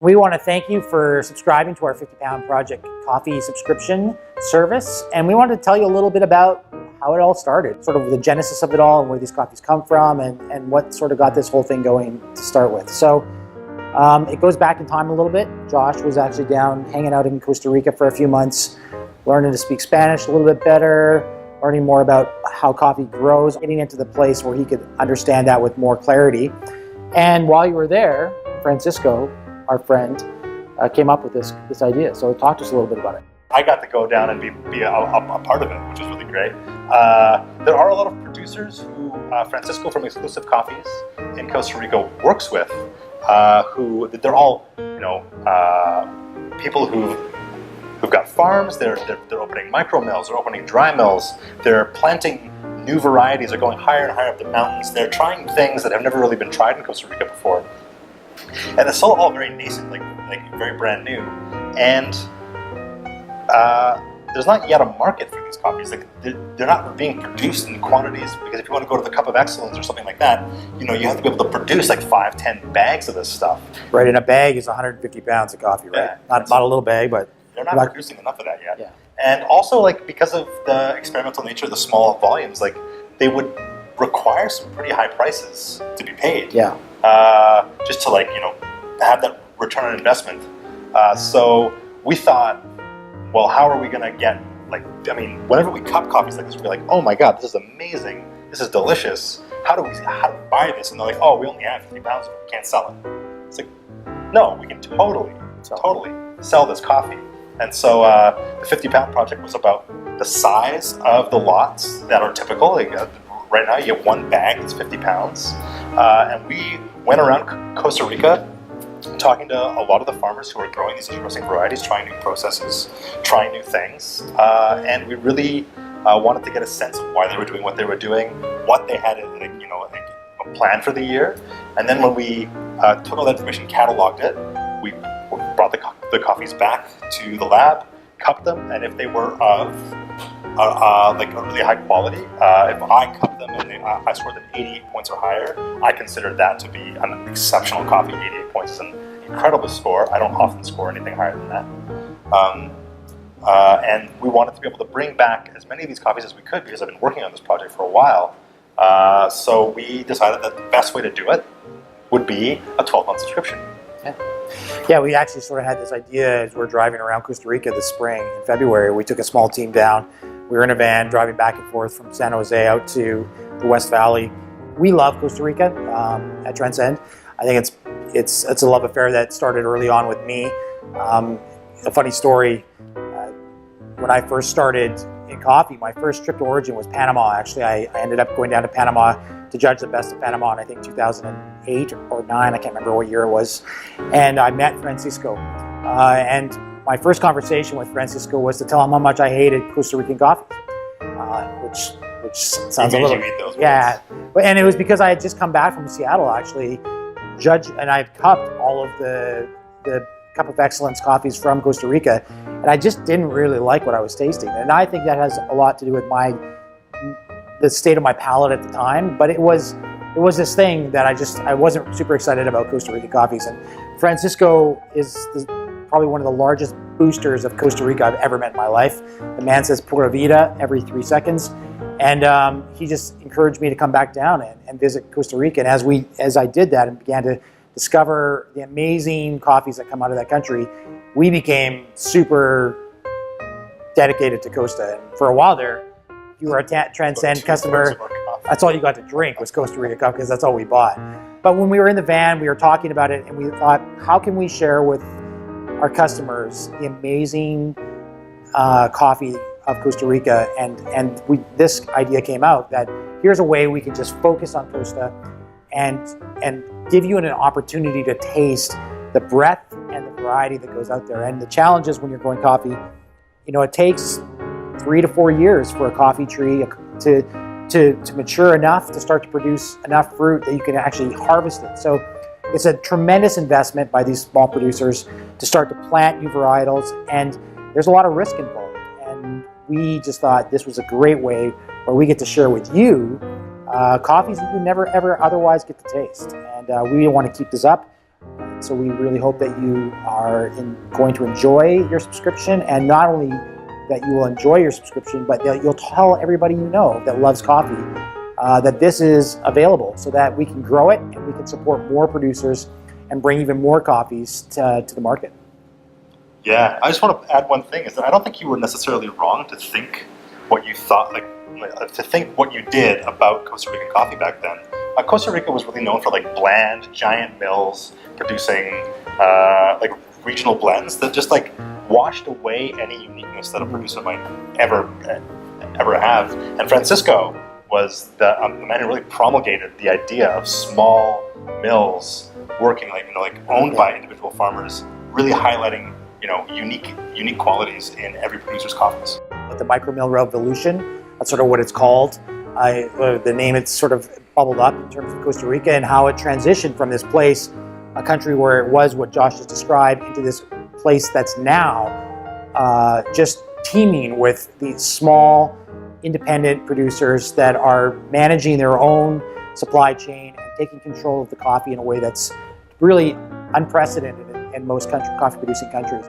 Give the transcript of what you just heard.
We want to thank you for subscribing to our 50 Pound Project coffee subscription service. And we wanted to tell you a little bit about how it all started, sort of the genesis of it all and where these coffees come from and what sort of got this whole thing going to start with. So it goes back in time a little bit. Josh was actually down hanging out in Costa Rica for a few months, learning to speak Spanish a little bit better, learning more about how coffee grows, getting into the place where he could understand that with more clarity. And while you were there, Francisco, our friend, came up with this idea. So talk to us a little bit about it. I got to go down and be a part of it, which was really great. There are a lot of producers who Francisco from Exclusive Coffees in Costa Rica works with, who they're all, people who've got farms. They're opening micro mills, they're opening dry mills, they're planting new varieties, they're going higher and higher up the mountains. They're trying things that have never really been tried in Costa Rica before. And it's all very nascent, like very brand new. And there's not yet a market for these coffees. Like they're not being produced in quantities, because if you want to go to the Cup of Excellence or something like that, you have to be able to produce like 5-10 bags of this stuff. Right, and a bag is 150 pounds of coffee, right? Yeah, not a little bag, but they're not producing enough of that yet. Yeah. And also, because of the experimental nature of the small volumes, they would require some pretty high prices to be paid. Yeah. Just to have that return on investment. So we thought, well, how are we going to get, whenever we cup coffees like this, we're like, oh my God, this is amazing. This is delicious. How do we buy this? And they're like, oh, we only have 50 pounds, we can't sell it. It's like, no, we can totally sell this coffee. And so the 50 Pound Project was about the size of the lots that are typical. Right now, you get one bag that's 50 pounds. And we went around Costa Rica talking to a lot of the farmers who are growing these interesting varieties, trying new processes, trying new things. And we really wanted to get a sense of why they were doing what they were doing, what they had a plan for the year. And then when we took all that information, cataloged it, we brought the coffees back to the lab, cupped them, and if they were of a really high quality, if I cupped them and I scored them 88 points or higher, I considered that to be an exceptional coffee. 88 points is an incredible score. I don't often score anything higher than that. And we wanted to be able to bring back as many of these coffees as we could, because I've been working on this project for a while. So we decided that the best way to do it would be a 12-month subscription. Yeah, we actually sort of had this idea as we're driving around Costa Rica this spring. In February, we took a small team down. We were in a van driving back and forth from San Jose out to the West Valley. We love Costa Rica at Transcend. I think it's a love affair that started early on with me. A funny story, when I first started in coffee, my first trip to origin was Panama. Actually, I ended up going down to Panama to judge the best of Panama in, I think, 2008 or 9, I can't remember what year it was. And I met Francisco. And my first conversation with Francisco was to tell him how much I hated Costa Rican coffee, which sounds a little... You eat those words. And it was because I had just come back from Seattle, actually, and I had cupped all of the Cup of Excellence coffees from Costa Rica, and I just didn't really like what I was tasting. And I think that has a lot to do with the state of my palate at the time, but it was this thing that I wasn't super excited about Costa Rican coffees. And Francisco is probably one of the largest boosters of Costa Rica I've ever met in my life. The man says pura vida every 3 seconds. And he just encouraged me to come back down and visit Costa Rica. And as I did that and began to discover the amazing coffees that come out of that country, we became super dedicated to Costa. And for a while there, if you were a Transcend customer, that's all you got to drink was Costa Rica coffee, because that's all we bought. But when we were in the van, we were talking about it, and we thought, how can we share with our customers the amazing coffee of Costa Rica? And this idea came out that here's a way we can just focus on Costa and give you an opportunity to taste the breadth and the variety that goes out there. And the challenges when you're growing coffee, it takes 3 to 4 years for a coffee tree to mature enough to start to produce enough fruit that you can actually harvest it. So it's a tremendous investment by these small producers to start to plant new varietals, and there's a lot of risk involved. And we just thought this was a great way where we get to share with you coffees that you never ever otherwise get to taste. And we want to keep this up So we really hope that you are going to enjoy your subscription, and not only that you will enjoy your subscription, but that you'll tell everybody you know that loves coffee that this is available, so that we can grow it and we can support more producers and bring even more coffees to the market. Yeah, I just want to add one thing, is that I don't think you were necessarily wrong to think what you thought, to think what you did about Costa Rican coffee back then. Costa Rica was really known for like bland, giant mills producing like regional blends that just like washed away any uniqueness that a producer might ever have. And Francisco was the man who really promulgated the idea of small mills working like owned by individual farmers, really highlighting unique qualities in every producer's coffees. The micromill revolution, that's sort of what it's called. The name, it's sort of bubbled up in terms of Costa Rica and how it transitioned from this place, a country where it was what Josh just described, into this place that's now just teeming with these small, independent producers that are managing their own supply chain and taking control of the coffee in a way that's really unprecedented in most coffee-producing countries.